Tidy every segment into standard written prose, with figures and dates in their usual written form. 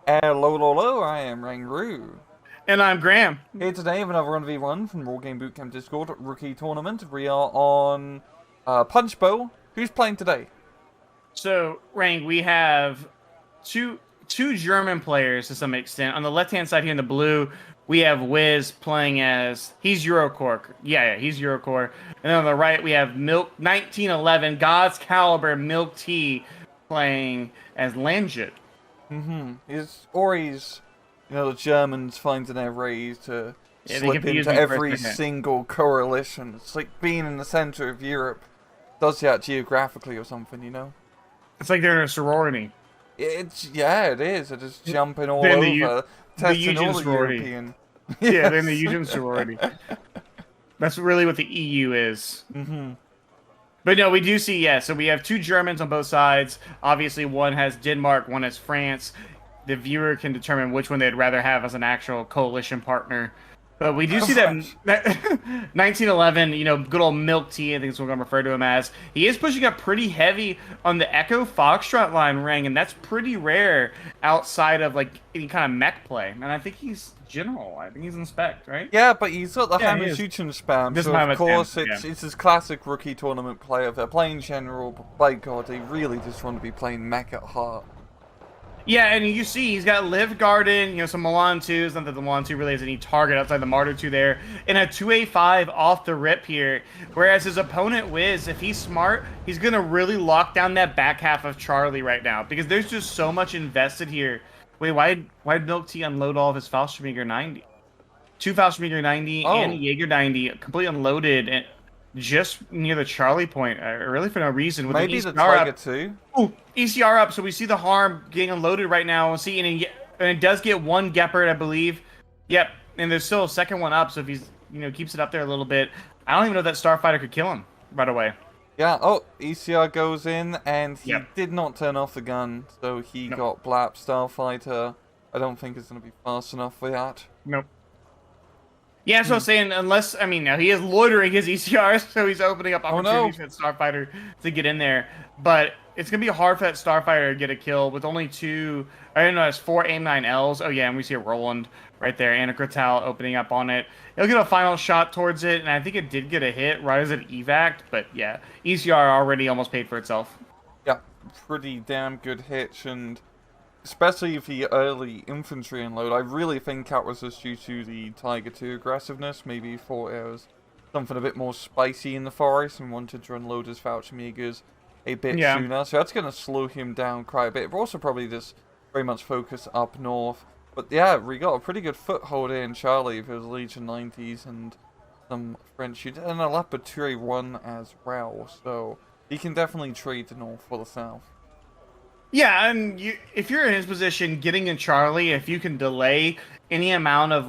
Hello, hello, I am Rangru. And I'm Graham. Here today with another 1v1 from Wargame Bootcamp Discord Rookie Tournament. We are on Punch Bowl. Who's playing today? So, Rang, we have two German players to some extent. On the left-hand side here in the blue, we have Wiz playing as he's Eurocore. Yeah, he's Eurocore. And then on the right, we have Milk 1911 God's Caliber Milk Tea playing as Lanjit. He's always, the Germans finding their ways to Yeah, they slip confuse into me for a every second. single coalition. It's like being in the center of Europe. Does that geographically or something, you know? It's like they're in a sorority. Yeah, it is. They're just jumping all They're in over, the testing Eugen all the sorority. European. Yeah, they're in the Yes. Eugen sorority. That's really what the EU is. But no, we do see, yeah, so we have two Germans on both sides. Obviously, one has Denmark, one has France. The viewer can determine which one they'd rather have as an actual coalition partner. But we do see that 1911, good old Milk Tea, I think is what I'm going to refer to him as. He is pushing up pretty heavy on the Echo Foxtrot line ring, and that's pretty rare outside of like any kind of mech play. And I think he's general. I think he's in spec, right? Yeah, but he's got the Yeah, he hammer is. shooting spam, This so time of it's course him, it's yeah. it's his classic rookie tournament play. If they're playing general, but by God, they really just want to be playing mech at heart. Yeah, and you see he's got Lift Garden, some Milan 2s, not that the Milan 2 really has any target outside the Martyr 2 there, and a 2A5 off the rip here, whereas his opponent Wiz, if he's smart, he's going to really lock down that back half of Charlie right now, because there's just so much invested here. Wait, why'd Milk Tea unload all of his Fallschirmjäger 90? Two Fallschirmjäger 90 and a Jaeger 90, completely unloaded, and just near the Charlie point, really for no reason. With Maybe the the ECR Tiger up. too. Ooh, ECR up, so we see the harm getting unloaded right now. See, and it does get one Gepard, I believe. Yep, and there's still a second one up, so if he's, keeps it up there a little bit, I don't even know if that Starfighter could kill him right away. Yeah. Oh, ECR goes in, and he Yep. did not turn off the gun, so he Nope. got Blap Starfighter. I don't think it's going to be fast enough for that. Nope. Yeah, so I was saying, unless, now he is loitering his ECR, so he's opening up opportunities for that Starfighter to get in there. But it's going to be hard for that Starfighter to get a kill with only two, I don't know, it's 4 AIM-9Ls. Oh, yeah, and we see a Roland right there, and a Kratal opening up on it. He'll get a final shot towards it, and I think it did get a hit right as it evac'd. But yeah, ECR already almost paid for itself. Yeah, pretty damn good hitch, and especially if the early infantry unload, I really think that was just due to the Tiger 2 aggressiveness. Maybe thought it was something a bit more spicy in the forest and wanted to unload his Fallschirmjägers a bit sooner. So that's going to slow him down quite a bit. But also probably just very much focus up north. But yeah, we got a pretty good foothold here in Charlie with his Legion 90s and some French shooters. And a Leopard 2A1 as well. So he can definitely trade the north for the south. Yeah, and if you're in his position, getting in Charlie, if you can delay any amount of,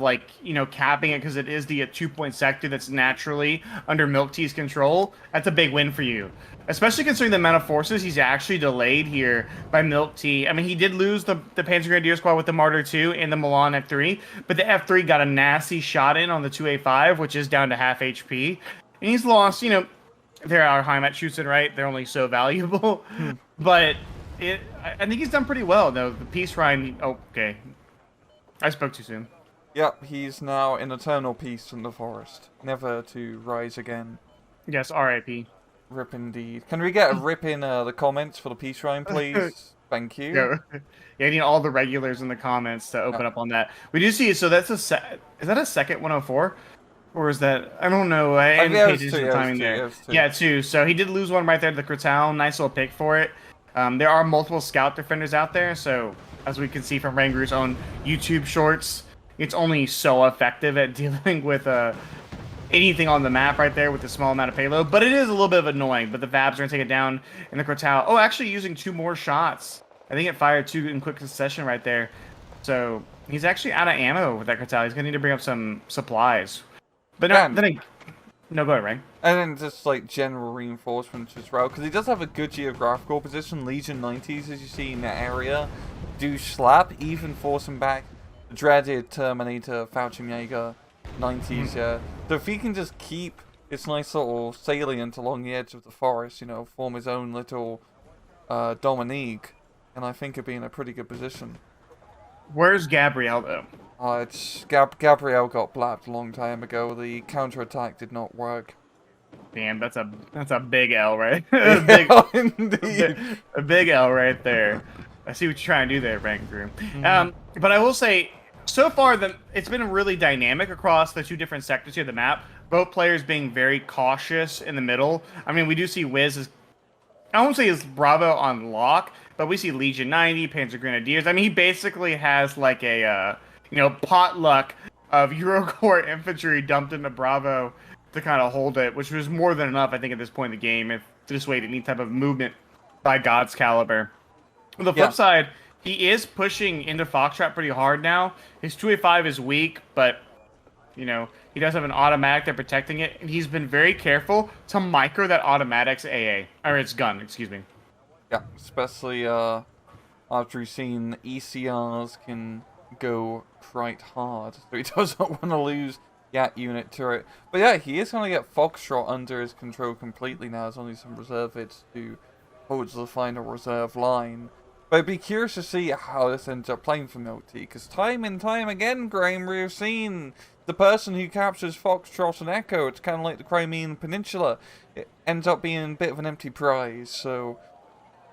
capping it, because it is the 2-point sector that's naturally under Milk Tea's control, that's a big win for you. Especially considering the amount of forces he's actually delayed here by Milk Tea. I mean, he did lose the Panzer Grenadier Squad with the Martyr 2 and the Milan F3, but the F3 got a nasty shot in on the 2A5, which is down to half HP. And he's lost, there are Heimatschützen, right? They're only so valuable. But I think he's done pretty well, though. The Peace Rhine... Oh, okay. I spoke too soon. Yep, he's now in eternal peace in the forest, never to rise again. Yes, R.I.P. Rip indeed. Can we get a rip in the comments for the peace rhyme, please? Thank you. Yeah, I need all the regulars in the comments to open up on that. We do see, so that's is that a second 104? Or is that, I don't know, I didn't pay attention to the timing there. Yeah, two. So he did lose one right there to the Kratal. Nice little pick for it. There are multiple scout defenders out there, so as we can see from Rangru's own YouTube shorts, it's only so effective at dealing with anything on the map right there with a small amount of payload. But it is a little bit of annoying. But the Vabs are going to take it down in the Kratal. Oh, actually using two more shots. I think it fired two in quick succession right there. So he's actually out of ammo with that Kratal. He's going to need to bring up some supplies. But no, no, go ahead, Rang. And then just like general reinforcements as well, because he does have a good geographical position. Legion 90s, as you see in that area, do slap, even forcing back the dreaded Terminator Fallschirmjäger 90s. Yeah. So if he can just keep this nice little salient along the edge of the forest, form his own little Dominique, and I think he'd be in a pretty good position. Where's Gabrielle, though? It's Gabrielle got blapped a long time ago. The counterattack did not work. Damn, that's a big L, right? Indeed. A big L right there. I see what you're trying to do there, Rank Room. But I will say, so far, it's been really dynamic across the two different sectors here of the map. Both players being very cautious in the middle. I mean, we do see Wiz is, I won't say is Bravo on lock, but we see Legion 90, Panzer Grenadiers. I mean, he basically has like a, potluck of Eurocorps infantry dumped into Bravo to kind of hold it, which was more than enough, I think, at this point in the game, if to dissuade any type of movement by God's caliber. On the flip side, he is pushing into Foxtrot pretty hard now. His 285 is weak, but, he does have an automatic that's protecting it, and he's been very careful to micro that automatic's AA, or its gun, excuse me. Yeah, especially after we've seen ECRs can go quite hard, so he doesn't want to lose that unit to it. But yeah, he is going to get Foxtrot under his control completely now. There's only some reserve hits to hold the final reserve line. But I'd be curious to see how this ends up playing for Milk Tea, because time and time again, Graham, we've seen the person who captures Foxtrot and Echo, it's kind of like the Crimean Peninsula, it ends up being a bit of an empty prize, so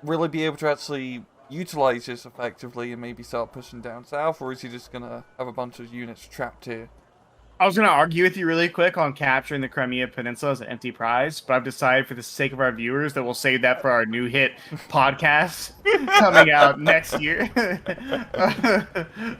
will he be able to actually utilize this effectively and maybe start pushing down south, or is he just going to have a bunch of units trapped here? I was going to argue with you really quick on capturing the Crimea Peninsula as an empty prize, but I've decided for the sake of our viewers that we'll save that for our new hit podcast coming out next year.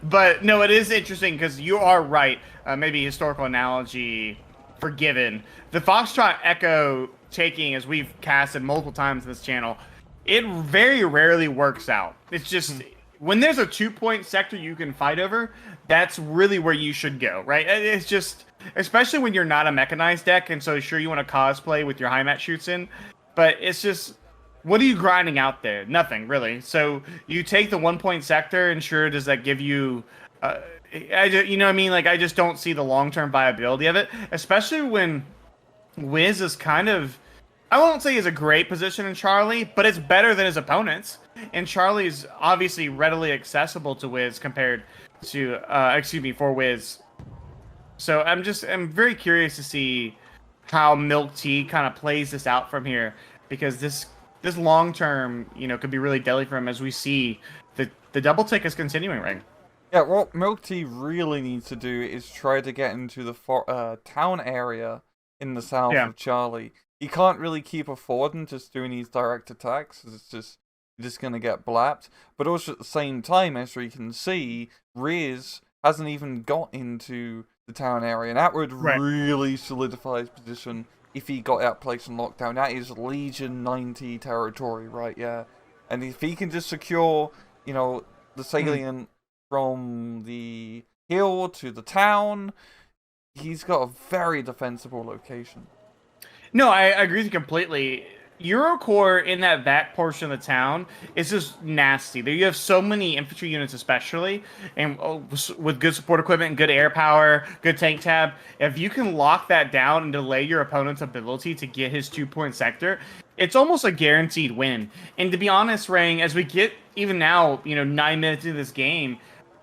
But no, it is interesting because you are right. Maybe historical analogy forgiven. The Foxtrot Echo taking, as we've casted multiple times in this channel, it very rarely works out. It's just... when there's a 2-point sector you can fight over, that's really where you should go, right? It's just, especially when you're not a mechanized deck, and so sure you want to cosplay with your high mat shoots in, but it's just, what are you grinding out there? Nothing, really. So you take the 1-point sector, and sure, does that give you, you know what I mean? Like, I just don't see the long-term viability of it, especially when Wiz is kind of, I won't say he's a great position in Charlie, but it's better than his opponents. And Charlie's obviously readily accessible to Wiz compared to, for Wiz. So I'm very curious to see how Milk Tea kind of plays this out from here, because this long term, could be really deadly for him, as we see the double tick is continuing, right? Yeah, what Milk Tea really needs to do is try to get into the town area in the south of Charlie. He can't really keep affording just doing these direct attacks, it's just going to get blapped. But also at the same time, as we can see, Riz hasn't even got into the town area, and that would really solidify his position if he got that place in lockdown. That is Legion 90 territory, right? Yeah. And if he can just secure, the salient from the hill to the town, he's got a very defensible location. No, I agree with you completely. Eurocorps in that back portion of the town is just nasty. There you have so many infantry units, especially, and with good support equipment and good air power, good tank tab. If you can lock that down and delay your opponent's ability to get his 2-point sector, it's almost a guaranteed win. And to be honest, Rang, as we get even now, 9 minutes into this game,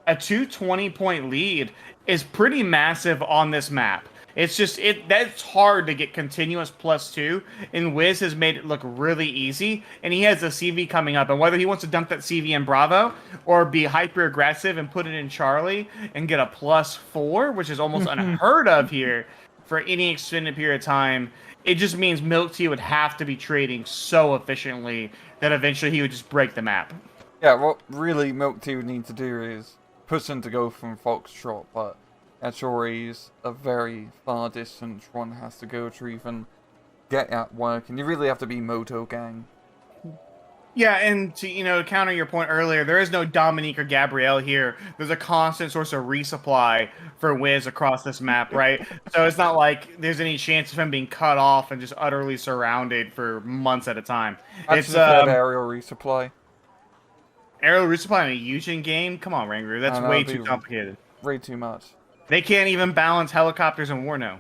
a 220-point lead is pretty massive on this map. It's just, that's hard to get continuous +2, and Wiz has made it look really easy, and he has a CV coming up, and whether he wants to dump that CV in Bravo, or be hyper-aggressive and put it in Charlie, and get a +4, which is almost unheard of here, for any extended period of time, it just means Milk Tea would have to be trading so efficiently that eventually he would just break the map. Yeah, what really Milk Tea would need to do is push him to go from Foxtrot, but that's always a very far distance one has to go to even get at work, and you really have to be Moto Gang. Yeah, and to counter your point earlier, there is no Dominique or Gabrielle here. There's a constant source of resupply for Wiz across this map, right? So it's not like there's any chance of him being cut off and just utterly surrounded for months at a time. It's aerial resupply. Aerial resupply in a Eugene game? Come on, Rangaroo, that's way too complicated. Way too much. They can't even balance helicopters in Warno.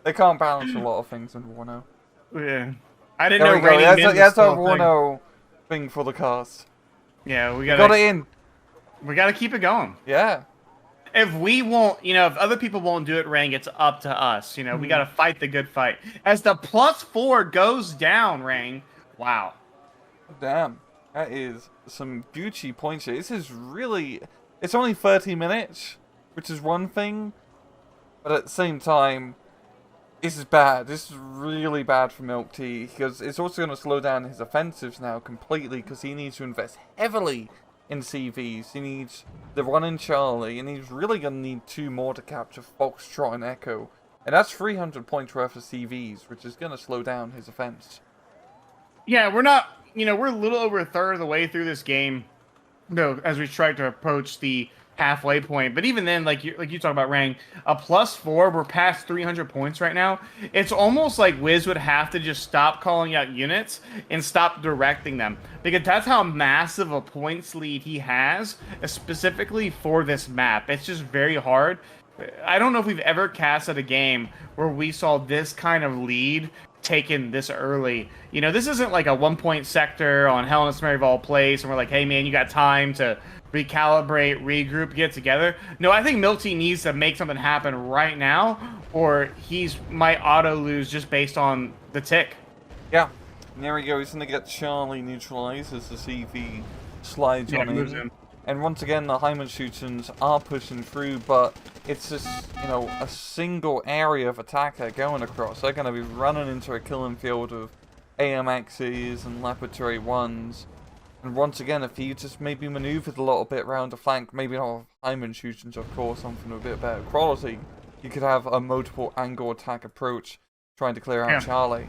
They can't balance a lot of things in Warno. Yeah. I didn't know Raining Men was still a Warno thing for the cast. Yeah, we got it in. We got to keep it going. Yeah. If we won't, if other people won't do it, Rang, it's up to us. We got to fight the good fight. As the +4 goes down, Rang. Wow. Damn. That is some Gucci points here. This is really... It's only 30 minutes, which is one thing. But at the same time, this is bad. This is really bad for Milk Tea. Because it's also going to slow down his offensives now completely. Because he needs to invest heavily in CVs. He needs the one in Charlie, and he's really going to need 2 more to capture Foxtrot and Echo. And that's 300 points worth of CVs, which is going to slow down his offense. Yeah, we're not, we're a little over a third of the way through this game, as we try to approach the halfway point. But even then, like you talk about, Rang, a +4, we're past 300 points right now. It's almost like Wiz would have to just stop calling out units and stop directing them, because that's how massive a points lead he has, specifically for this map. It's just very hard. I don't know if we've ever casted a game where we saw this kind of lead taken this early. This isn't like a 1-point sector on Helena Maryville Place, and we're like, hey man, you got time to recalibrate, regroup, get together. No, I think Milk Tea needs to make something happen right now, or he's might auto lose just based on the tick. Yeah, and there we go. He's gonna get Charlie neutralized as the CV slides on in. And once again, the Hyman Shootens are pushing through, but it's just, a single area of attacker going across. They're going to be running into a killing field of AMXs and Laboratory 1s. And once again, if he just maybe maneuvered a little bit around the flank, maybe not Hyman Shootens, of course, something with a bit better quality, you could have a multiple angle attack approach trying to clear out Charlie.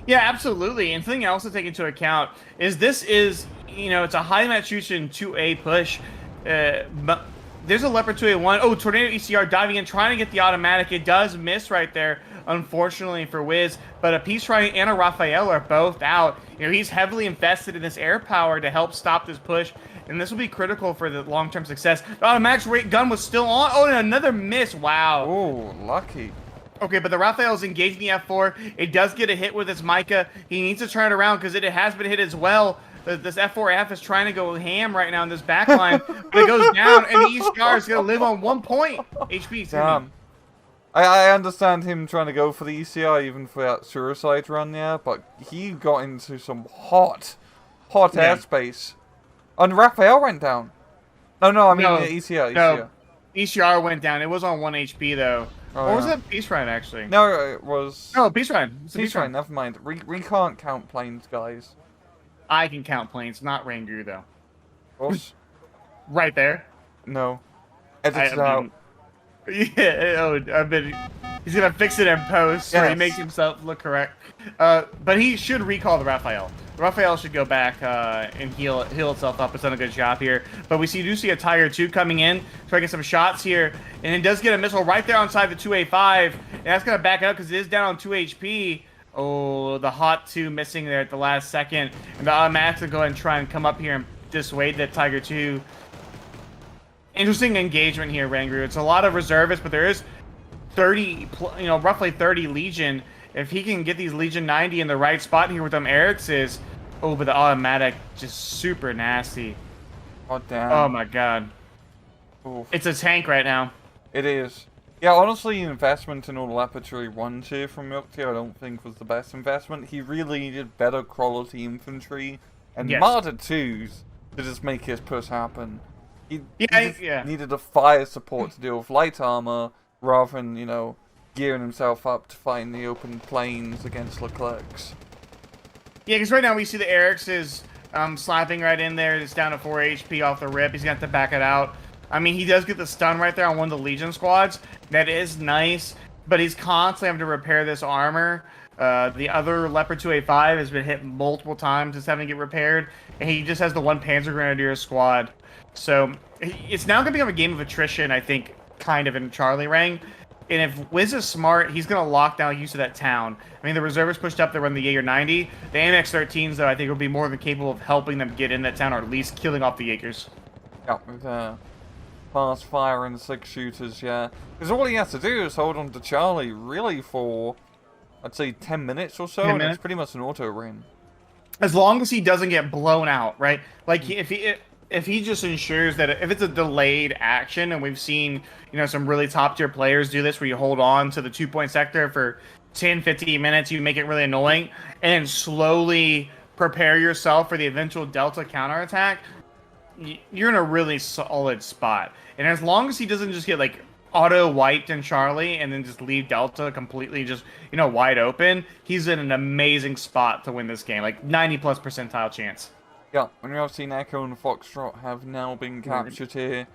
Yeah, absolutely. And something else to take into account is this is, it's a high match Shushin 2A push. But there's a Leopard 2A1. Oh, Tornado ECR diving in, trying to get the automatic. It does miss right there, unfortunately for Wiz. But a Peace Try and a Raphael are both out. He's heavily invested in this air power to help stop this push. And this will be critical for the long-term success. The automatic rate gun was still on. Oh, and another miss. Wow. Oh, lucky. Okay, but the Raphael's engaging the F4. It does get a hit with its Micah. He needs to turn it around because it has been hit as well. This F4F is trying to go ham right now in this backline. But it goes down, and the ECR is going to live on 1 point. HP. Damn. I understand him trying to go for the ECR, even for that suicide run there, but he got into some hot airspace. And Raphael went down. No, I mean the ECR. No, ECR went down. It was on 1 HP, though. Oh, or was that Peace Ride, actually? No, it was... No, Peace Ride. Peace Ride, never mind. We can't count planes, guys. I can count planes, not Rangoon, though. Of course. Right there. No. Edit it out. Yeah, he's going to fix it in post, so he makes himself look correct. But he should recall the Raphael. Raphael should go back and heal itself up. It's done a good job here. But we do see a Tiger 2 coming in, trying to get some shots here. And it does get a missile right there inside the 2A5. And that's going to back it up because it is down on 2 HP. Oh, the Hot 2 missing there at the last second. And the automatic will go ahead and try and come up here and dissuade that Tiger 2. Interesting engagement here, Rangoon. It's a lot of reservists, but there is 30, roughly 30 Legion. If he can get these Legion 90 in the right spot here with them Eric's, oh, but the automatic just super nasty. Oh, damn. Oh, my God. Oof. It's a tank right now. It is. Yeah, honestly, investment in all Laboratory 1s here from Milk Tea I don't think was the best investment. He really needed better quality infantry and Martyr 2s to just make his push happen. He needed a fire support to deal with light armor rather than, gearing himself up to fight in the open plains against Leclerc's. Yeah, because right now we see the Eric's slapping right in there. It's down to 4 HP off the rip. He's going to have to back it out. I mean, he does get the stun right there on one of the Legion squads. That is nice, but he's constantly having to repair this armor. The other Leopard 2A5 has been hit multiple times, just having to get repaired, and he just has the one Panzer Grenadier squad. So it's now going to become a game of attrition, I think, kind of in Charlie Rang. And if Wiz is smart, he's going to lock down use of that town. I mean, the reservists pushed up there when the Jaeger 90. The AMX-13s, though, I think will be more than capable of helping them get in that town, or at least killing off the Jaegers. Yeah, with fast fire and 6 shooters, yeah. Because all he has to do is hold on to Charlie, really, for, I'd say, 10 minutes or so, and it's pretty much an auto win. As long as he doesn't get blown out, right? Like, if he... if he just ensures that if it's a delayed action, and we've seen, some really top tier players do this, where you hold on to the 2-point sector for 10, 15 minutes, you make it really annoying, and then slowly prepare yourself for the eventual Delta counterattack, you're in a really solid spot. And as long as he doesn't just get like auto wiped in Charlie and then just leave Delta completely just, wide open, he's in an amazing spot to win this game. Like 90+ percentile chance. Yeah, and we've seen Echo and Foxtrot have now been captured here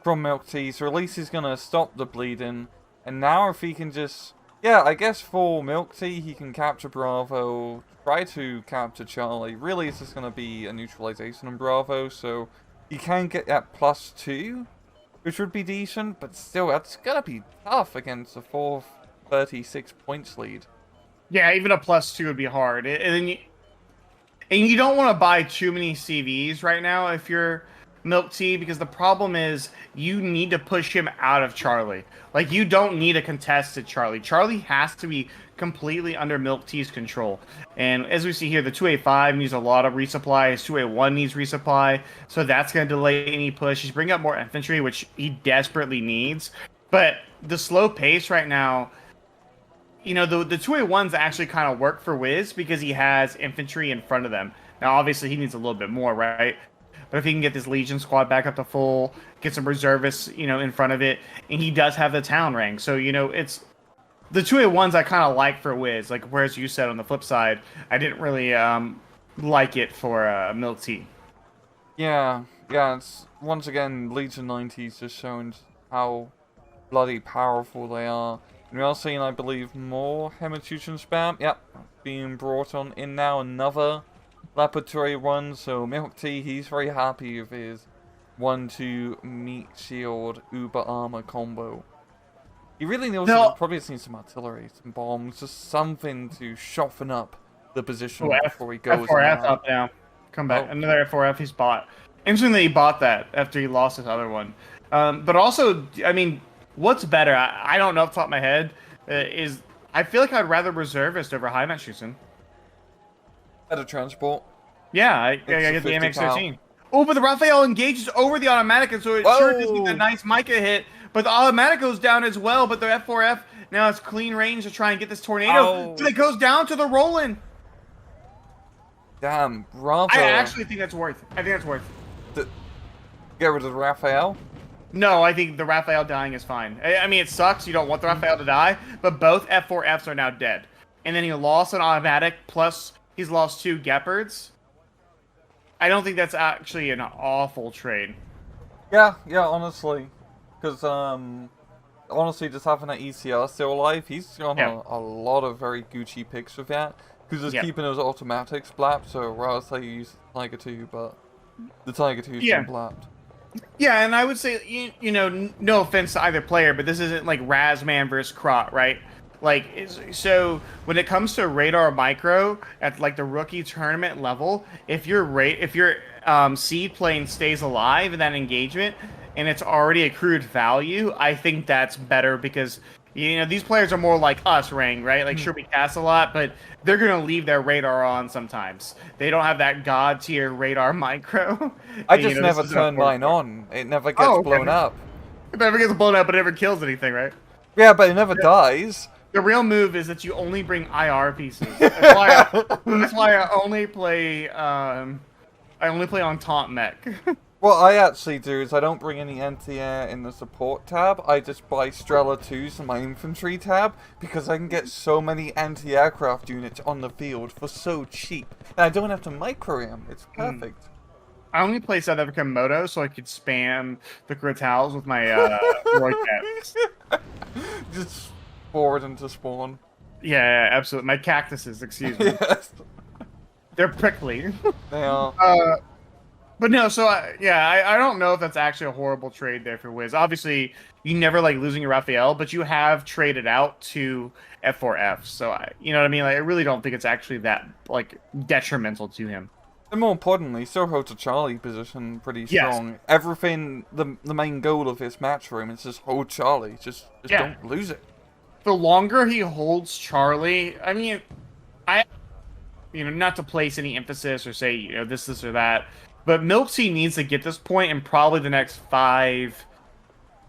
from Milk Tea, so at least he's going to stop the bleeding. And now if he can just... Yeah, I guess for Milk Tea, he can capture Bravo, try to capture Charlie. Really, it's just going to be a neutralization on Bravo, so he can get that +2, which would be decent, but still, that's going to be tough against a 436 points lead. Yeah, even a +2 would be hard. And you don't want to buy too many CVs right now if you're Milk Tea, because the problem is you need to push him out of Charlie. Like, you don't need a contested Charlie. Charlie has to be completely under Milk Tea's control. And as we see here, the 2A5 needs a lot of resupply. His 2A1 needs resupply, so that's going to delay any push. He's bringing up more infantry, which he desperately needs. But the slow pace right now, the 2A1s actually kind of work for Wiz because he has infantry in front of them. Now, obviously, he needs a little bit more, right? But if he can get this Legion squad back up to full, get some reservists, in front of it, and he does have the town rank. So, it's the 2A1s I kind of like for Wiz. Like, whereas you said on the flip side, I didn't really like it for Milk Tea. Yeah, it's once again, Legion 90s just showing how bloody powerful they are. And we are seeing, I believe, more Hematution spam. Yep, being brought on in now, another Laboratory one, so Milk Tea, he's very happy with his 1-2 meat shield uber armor combo. He really needs to probably need some artillery, some bombs, just something to soften up the position before he goes. F4F up now. Come back. Another F4F he's bought. Interesting that he bought that after he lost his other one. But also, I mean, what's better? I don't know off the top of my head. I feel like I'd rather reservist over High-Mat-Schussen. Better transport. Yeah, I get the MX-13. Oh, but the Raphael engages over the automatic, and so it sure does get a nice Micah hit. But the automatic goes down as well, but the F4F now has clean range to try and get this tornado. But it goes down to the Roland. Damn, Bravo. I actually think that's worth. Get rid of the Raphael? No, I think the Raphael dying is fine. I mean, it sucks. You don't want the Raphael to die, but both F4Fs are now dead. And then he lost an automatic, plus he's lost 2 Gepards. I don't think that's actually an awful trade. Yeah, honestly. Because, honestly, just having that ECR still alive, he's got a lot of very Gucci picks with that. Because he's keeping those automatics blapped, so rather say you use Tiger 2, but the Tiger 2's been blapped. Yeah, and I would say, no offense to either player, but this isn't like Razman versus Krot, right? Like, so when it comes to radar micro at like the rookie tournament level, if your seed plane stays alive in that engagement and it's already accrued value, I think that's better because these players are more like us, Rang, right? Like, sure, we cast a lot, but they're gonna leave their radar on sometimes. They don't have that god tier radar micro. I just never turn mine on. It never gets blown up. It never gets blown up, but it never kills anything, right? Yeah, but it never dies. The real move is that you only bring IR pieces. That's why I only play on Taunt Mech. What I actually do is I don't bring any anti-air in the support tab. I just buy Strela 2s in my infantry tab because I can get so many anti-aircraft units on the field for so cheap. And I don't have to micro them. It's perfect. I only play South African Moto so I could spam the Gritals with my Roy Cats. Just forward into spawn. Yeah, absolutely. My cactuses, excuse me. Yes. They're prickly. They are. But no, so I don't know if that's actually a horrible trade there for Wiz. Obviously, you never like losing your Raphael, but you have traded out to F4F. So, you know what I mean? Like, I really don't think it's actually that like detrimental to him. And more importantly, still holds a Charlie position pretty strong. Yes. Everything, the main goal of this match for him is just hold Charlie. Just don't lose it. The longer he holds Charlie, I mean, not to place any emphasis or say, this or that, But Milk Tea needs to get this point in probably the next 5,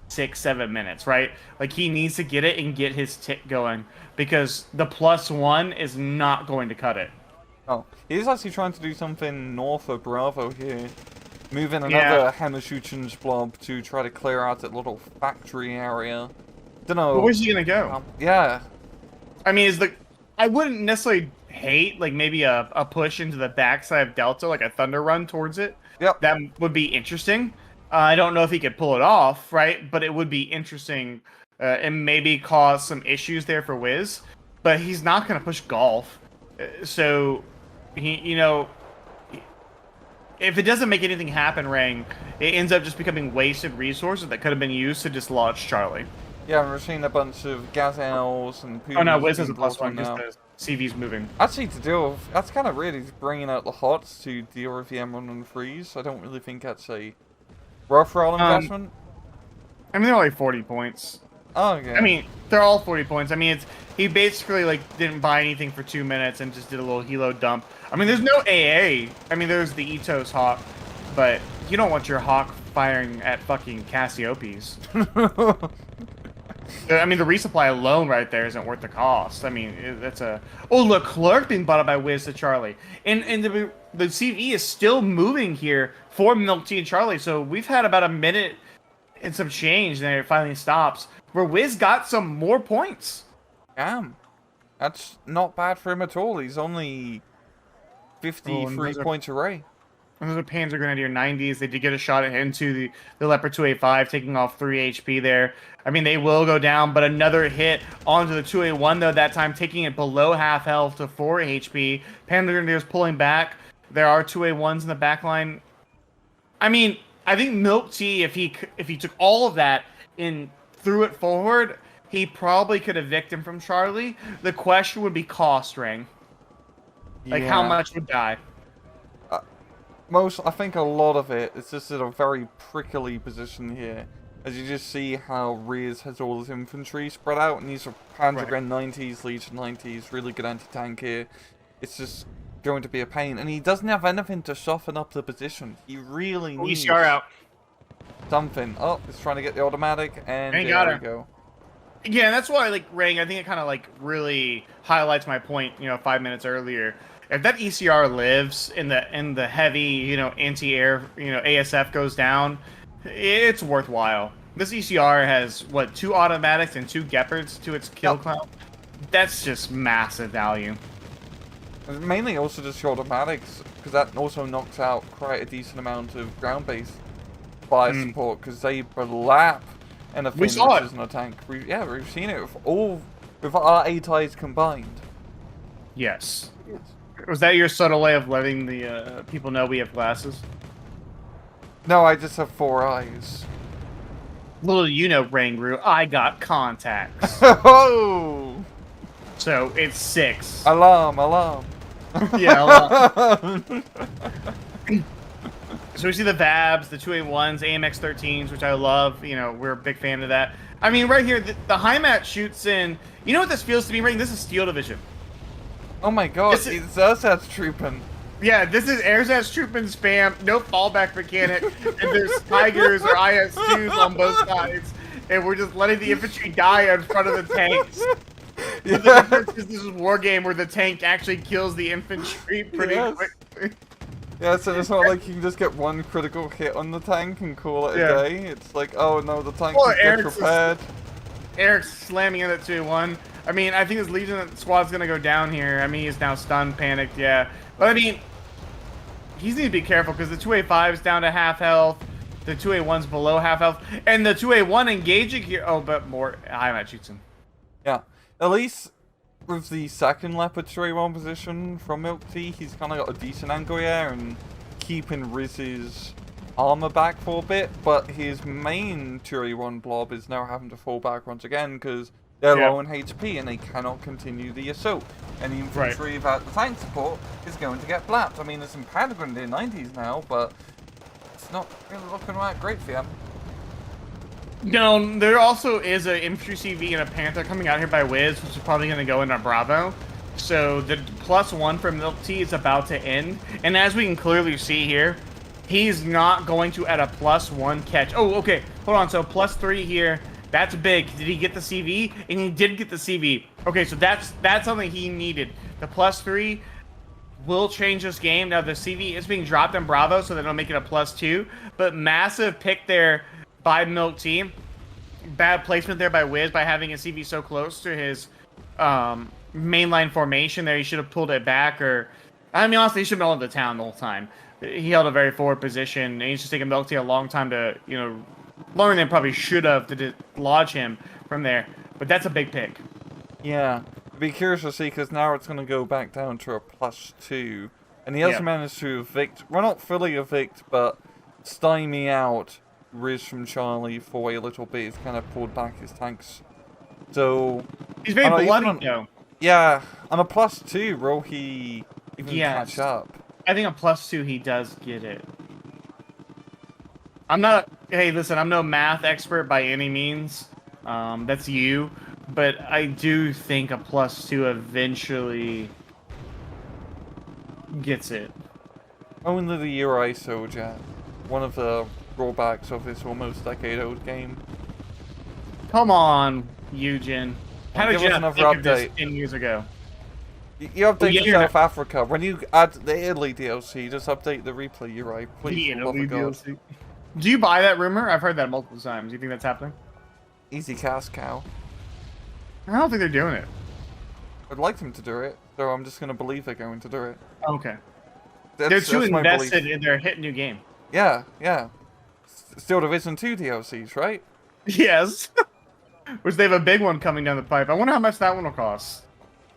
6, 7 minutes, right? Like, he needs to get it and get his tick going, because the +1 is not going to cut it. Oh, he's actually trying to do something north of Bravo here. Moving another Hammerschuchen's blob to try to clear out that little factory area. Don't know. But where's he gonna go? Yeah. I mean, I wouldn't necessarily hate, like, maybe a push into the backside of Delta, like a Thunder Run towards it. Yep. That would be interesting. I don't know if he could pull it off, right? But it would be interesting and maybe cause some issues there for Wiz. But he's not going to push Golf. So, if it doesn't make anything happen, Rang, it ends up just becoming wasted resources that could have been used to dislodge Charlie. Yeah, we're seeing a bunch of Gazelles and Pumas. Oh no, Wiz has a +1 because the CV's moving. Actually, to deal with, that's kind of really bringing out the HOTS to deal with the M113s. I don't really think that's a worthwhile investment. I mean, they're only 40 points. Oh, yeah. I mean, they're all 40 points. I mean, he basically, like, didn't buy anything for 2 minutes and just did a little helo dump. I mean, there's no AA. I mean, there's the Ito's Hawk, but you don't want your Hawk firing at fucking Cassiopes. I mean, the resupply alone right there isn't worth the cost. I mean, that's a... Oh, Leclerc being bought up by Wiz to Charlie. And the CV is still moving here for Milk Tea and Charlie, so we've had about a minute and some change, and then it finally stops, where Wiz got some more points. Damn. That's not bad for him at all. He's only 53 points away. And those are Panzer Grenadier 90s. They did get a shot into the Leopard 2A5, taking off 3 HP there. I mean, they will go down, but another hit onto the 2A1, though, that time taking it below half health to 4 HP. Panzer Grenadiers pulling back. There are 2A1s in the back line. I mean, I think Milk Tea, if he took all of that and threw it forward, he probably could evict him from Charlie. The question would be cost, Ring. Like, how much would die? I think a lot of it is just in a very prickly position here. As you just see how Riz has all his infantry spread out, and these are Panzergren 90s, Legion 90s, really good anti-tank here. It's just going to be a pain, and he doesn't have anything to soften up the position. He really needs ECR out. Something. Oh, he's trying to get the automatic, and there we go. Yeah, that's why, like, Ring, I think it kind of, like, really highlights my point, 5 minutes earlier. If that ECR lives in the heavy, anti-air, ASF goes down, it's worthwhile. This ECR has, what, 2 automatics and 2 Gepards to its kill count? That's just massive value. Mainly also just your automatics, because that also knocks out quite a decent amount of ground-based fire support, because they belap anything which isn't a tank. We've seen it with our ATIs combined. Yes. Was that your subtle way of letting the people know we have glasses? No, I just have 4 eyes. Little you know, Rangru, I got contacts. Oh! So, it's 6. Alarm. Yeah, alarm. So we see the VABs, the 2A1s, AMX-13s, which I love. We're a big fan of that. I mean, right here, the Heimat shoots in... You know what this feels to me, Ring? This is Steel Division. Oh my god, it's Ersatz-Truppen. Yeah, this is Ersatz-Truppen spam, no fallback mechanic, and there's Tigers or IS-2s on both sides, and we're just letting the infantry die in front of the tanks. Yeah. The difference is this is Wargame where the tank actually kills the infantry pretty quickly. Yeah, so it's not like you can just get one critical hit on the tank and call it a day. It's like, oh no, the tank is prepared. Eric's slamming in at 2-1. I mean, I think his Legion squad's gonna go down here. I mean, he's now stunned, panicked, yeah. But I mean, he's need to be careful because the 2A5's down to half health, the 2A1's below half health, and the 2A1 engaging here. Oh, but more. I might shoot him. Yeah, at least with the second Leopard 2A1 position from Milk Tea, he's kind of got a decent angle here and keeping Riz's armor back for a bit. But his main 2A1 blob is now having to fall back once again because they're low in HP and they cannot continue the assault. And the infantry without the tank support is going to get blapped. I mean, there's some Panzer in the 90s now, but it's not really looking right great for them. No, there also is an infantry CV and a Panther coming out here by Wiz, which is probably going to go into Bravo. So the +1 from Milk Tea is about to end. And as we can clearly see here, he's not going to at a +1 catch. Oh, okay. Hold on. So +3 here. That's big. Did he get the CV? And he did get the CV. Okay, so that's something he needed. The +3 will change this game. Now the CV is being dropped in Bravo, so that'll make it a +2. But massive pick there by Milk Team. Bad placement there by Wiz by having a CV so close to his mainline formation there. He should have pulled it back, or I mean, honestly, he should have been all over the town the whole time. He held a very forward position, and he's just taken Milk Tea a long time to, you know, longer than probably should have to dislodge him from there. But that's a big pick. Yeah, be curious to see, because now it's going to go back down to a +2, and he has managed to evict, well, not fully evict, but stymie out Riz from Charlie for a little bit. He's kind of pulled back his tanks. So he's very bloody though. Yeah, on a +2, will he even catch up? I think a +2 he does get it. I'm not. Hey, listen, I'm no math expert by any means. That's you, but I do think a +2 eventually gets it. Only the year ISO, Jet. One of the drawbacks of this almost decade-old game. Come on, Eugen. How did you not think of this 10 years ago? You update South Africa. When you add the Italy DLC, just update the replay UI, please. The Italy DLC. Do you buy that rumor? I've heard that multiple times. Do you think that's happening? Easy cast cow. I don't think they're doing it. I'd like them to do it, so I'm just going to believe they're going to do it. Okay. They're too invested in their hit new game. Yeah, yeah. Still Division 2 DLCs, right? Yes. Which they have a big one coming down the pipe. I wonder how much that one will cost.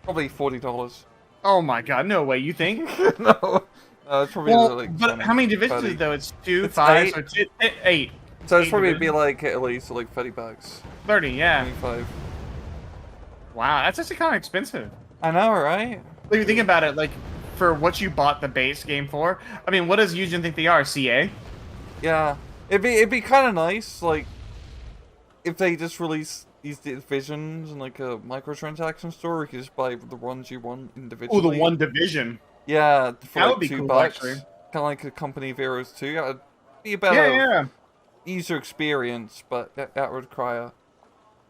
Probably $40. Oh my god, no way, you think? No. It's probably like but how many divisions is it, though? It's 2, 5, so it's 8. So it's probably be like at least like $30. 30, yeah. 25. Wow, that's actually kind of expensive. I know, right? If you think about it, like, for what you bought the base game for, I mean, what does Eugen think they are, CA? Yeah. It'd be kind of nice, like, if they just release these divisions in like a microtransaction store, you can just buy the ones you want individually. Oh, the one division. Yeah, for that like would be $2. Cool, actually. Kind of like a Company of Heroes 2. That'd be a better, easier experience, but that would require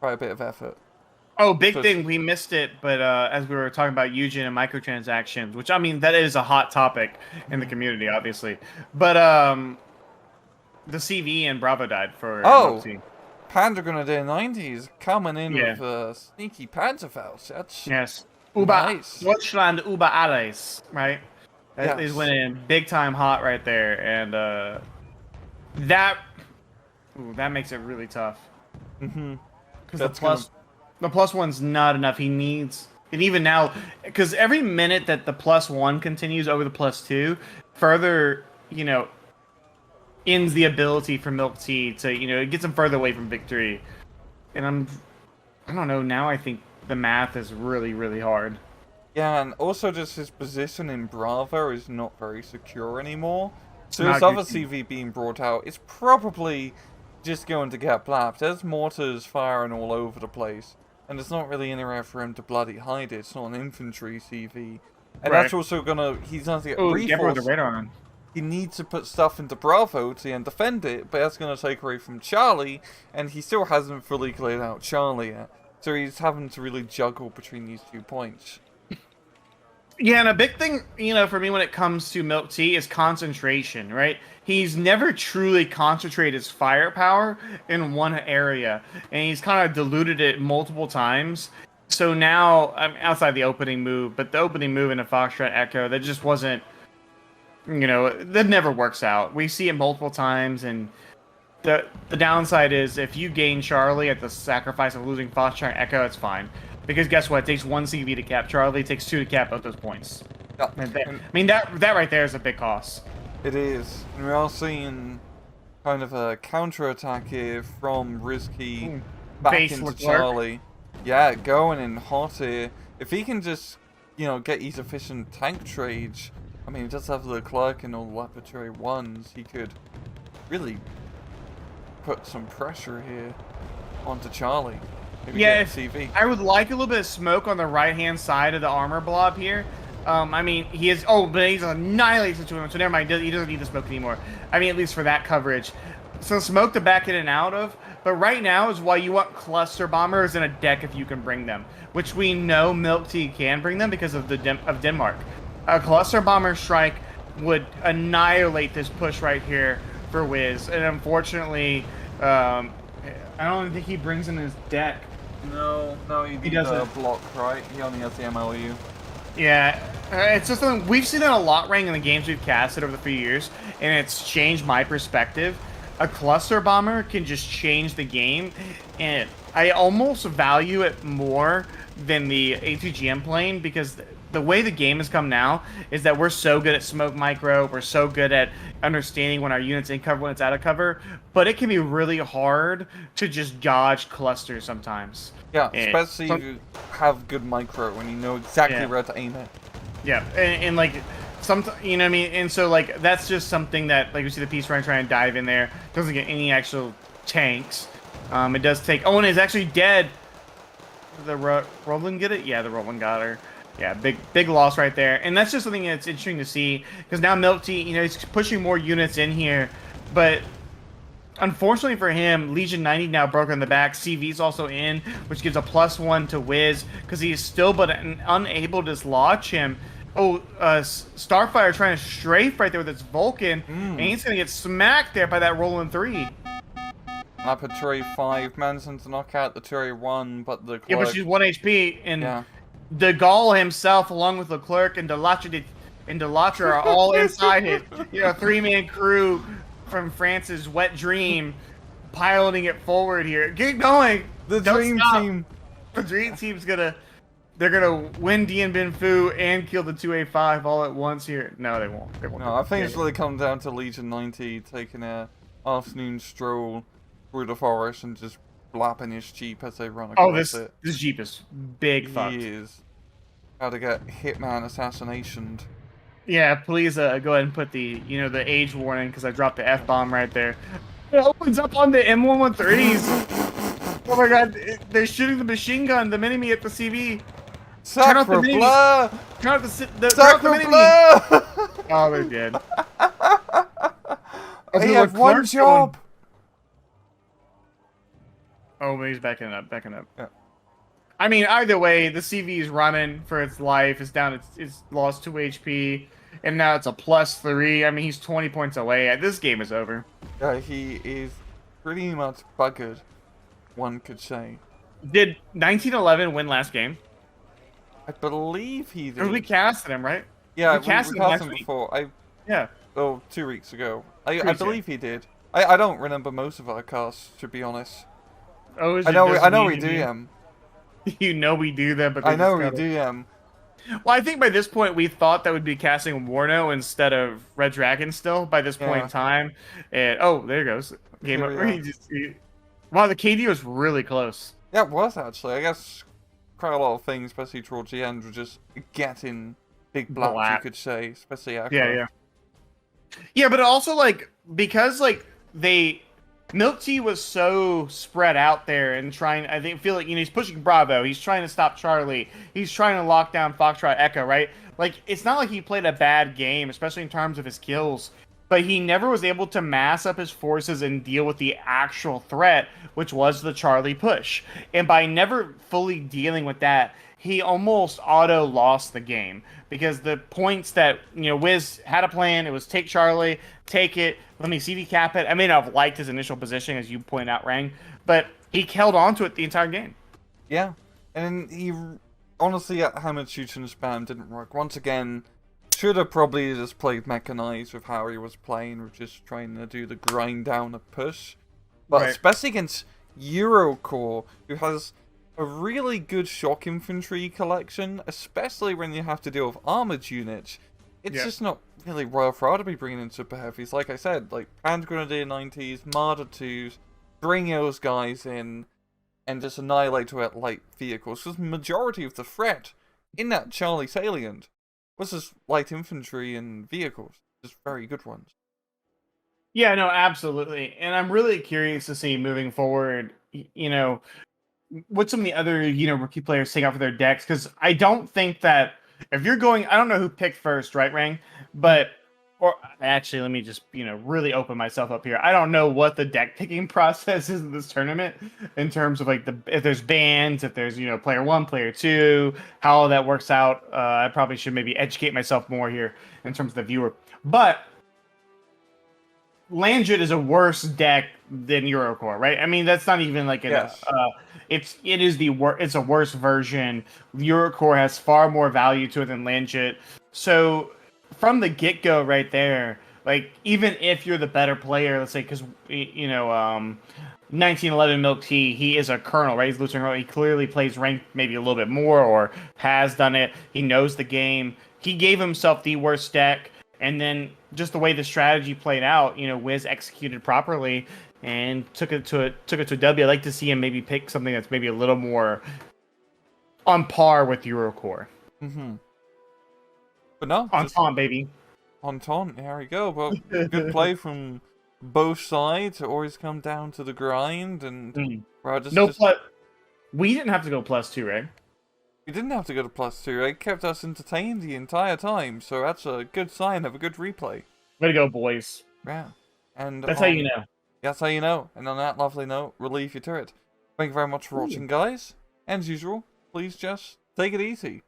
a bit of effort. Oh, big thing, we missed it, but as we were talking about Eugen and microtransactions, which, I mean, that is a hot topic in the community, obviously. But the CV and Bravo died for MLT. Panda Grenadier 90s coming in with a sneaky Panzerfaust. That's nice. Deutschland über alles, right? That is winning big time hot right there, and that makes it really tough. Because the +1's not enough. He needs, and even now, because every minute that the +1 continues over the +2, further, you know, ends the ability for Milk Tea to, you know, it gets him further away from victory. And I don't know, now I think the math is really, really hard. Yeah, and also just his position in Bravo is not very secure anymore. So his other CV being brought out, it's probably just going to get blapped. There's mortars firing all over the place. And there's not really anywhere for him to bloody hide it. It's not an infantry CV. And that's also gonna, he's going to get reinforced. With the radar on. He needs to put stuff into Bravo to defend it, but that's going to take away from Charlie, and he still hasn't fully cleared out Charlie yet. So he's having to really juggle between these 2 points. Yeah, and a big thing, you know, for me when it comes to Milk Tea is concentration, right? He's never truly concentrated his firepower in one area, and he's kind of diluted it multiple times. So now, I mean, outside the opening move, but the opening move in a Foxtrot Echo, that just wasn't, you know, that never works out. We see it multiple times, and the downside is if you gain Charlie at the sacrifice of losing Foxtrot Echo, it's fine. Because guess what? It takes 1 CV to cap Charlie. It takes 2 to cap both those points. Yeah. I mean, that right there is a big cost. It is. And we are seeing kind of a counter-attack here from Wizjkeeee back into Charlie. Yeah, going in hot here. If he can just, you know, get these efficient tank trades, I mean, he does have the Clerk and all the laboratory ones, he could really put some pressure here onto Charlie. Maybe yeah, I would like a little bit of smoke on the right-hand side of the armor blob here. I mean, he is. Oh, but he's annihilates the 2-1, so never mind. He doesn't need the smoke anymore. I mean, at least for that coverage. So smoke to back in and out of. But right now is why you want cluster bombers in a deck if you can bring them, which we know Milk Tea can bring them because of of Denmark. A cluster bomber strike would annihilate this push right here for Wiz, and unfortunately, I don't think he brings in his deck. No, he doesn't block, right? He only has the MLU. Yeah, it's just something we've seen that a lot, Rang, in the games we've casted over the few years, and it's changed my perspective. A cluster bomber can just change the game, and I almost value it more than the A2GM plane, because the way the game has come now is that we're so good at smoke micro, we're so good at understanding when our unit's in cover, when it's out of cover, but it can be really hard to just dodge clusters sometimes. Yeah, especially if you have good micro and you know exactly where to aim it. Yeah, and like, you know what I mean? And so, like, that's just something that, like, we see the Peace Runner trying to dive in there, doesn't get any actual tanks. It does take, oh, and it's actually dead. The Roland get it? Yeah, the Roland got her. Yeah, big loss right there. And that's just something that's interesting to see, because now Milk Tea, you know, he's pushing more units in here, but unfortunately for him, Legion 90 now broke on the back. CV's also in, which gives a +1 to Wiz, because he is still but unable to dislodge him. Oh, Starfire trying to strafe right there with its Vulcan, and he's going to get smacked there by that Roland 3. Up at Tourney 5, Manson to knock out the Tourney 1, but the Clerk... Yeah, but she's 1 HP, and De Gaulle himself, along with Leclerc and Delattre are all inside it. You know, 3-man crew from France's wet dream, piloting it forward here. Get going! The dream team! The dream team's they're gonna win Dien Bien Phu and kill the 2A5 all at once here. No, they won't. They won't. No, I think it's really come down to Legion 90 taking a afternoon stroll through the forest and just blapping his Jeep as they run across it. This Jeep is big fucked. He is. How to get Hitman assassinationed. Yeah, please go ahead and put the the age warning, because I dropped the F-bomb right there. It opens up on the M113s. Oh my god, they're shooting the machine gun, the mini-me at the CV. Sacre bleu! Turn off the Sacre bleu! Oh, they're dead. He had one job. Oh, he's backing up. Yeah. I mean, either way, the CV is running for its life. It's down. It's lost 2 HP, and now it's a +3. I mean, he's 20 points away. This game is over. Yeah, he is pretty much buggered, one could say. Did 1911 win last game? I believe he did. Or we casted him, right? Yeah, we casted him before. Yeah. Oh, 2 weeks ago. I believe he did. I don't remember most of our casts, to be honest. Oh, I know we do them. You know we do them, but I know we do them. Well, I think by this point we thought that would be casting Warno instead of Red Dragon still by this point in time. And oh, there goes. Game over. Wow, the KD was really close. Yeah, it was actually. I guess quite a lot of things, especially towards the end, were just getting big black, you could say, especially after. Yeah, but also, like, because, like, Milk Tea was so spread out there and trying, I feel like, he's pushing Bravo, he's trying to stop Charlie, he's trying to lock down Foxtrot Echo, right? Like, it's not like he played a bad game, especially in terms of his kills, but he never was able to mass up his forces and deal with the actual threat, which was the Charlie push. And by never fully dealing with that, he almost auto-lost the game. Because the points that, Wiz had a plan, it was take Charlie, take it, let me CV cap it. I may not have liked his initial position, as you point out, Rang, but he held on to it the entire game. Yeah, and he, honestly, at Hammered Shoot and Spam didn't work. Once again, should have probably just played Mechanized with how he was playing, with just trying to do the grind down a push. But especially against Eurocore, who has a really good shock infantry collection, especially when you have to deal with armored units. It's just not really worthwhile to be bringing in super heavies. Like I said, like Hand Grenadier 90s, Marder 2s, bring those guys in and just annihilate to light vehicles. Because the majority of the threat in that Charlie salient was just light infantry and vehicles. Just very good ones. Yeah, no, absolutely. And I'm really curious to see moving forward, what some of the other, rookie players take out for their decks. Because I don't think that if you're going, I don't know who picked first, right, Rang? But or actually, let me just really open myself up here. I don't know what the deck picking process is in this tournament in terms of like if there's bans, if there's player 1, player 2, how all that works out. I probably should maybe educate myself more here in terms of the viewer. But Landjit is a worse deck than Eurocore, right? I mean, that's not even like it's a worse version. Eurocore has far more value to it than Landjit. So from the get-go right there, like even if you're the better player, let's say because 1911 Milk Tea, he is a Colonel, right? He's losing Colonel. He clearly plays ranked maybe a little bit more or has done it. He knows the game. He gave himself the worst deck. And then just the way the strategy played out, Wiz executed properly and took it to a W. I'd like to see him maybe pick something that's maybe a little more on par with Eurocore. Mm-hmm. But no, Entente, baby. Entente. There we go. Well, good play from both sides. Always come down to the grind, and we didn't have to go +2, right? We didn't have to go to +2. It kept us entertained the entire time, so that's a good sign of a good replay. Way to go, boys. Yeah. And that's how you know. That's how you know. And on that lovely note, relieve your turret. Thank you very much for watching, guys. And as usual, please just take it easy.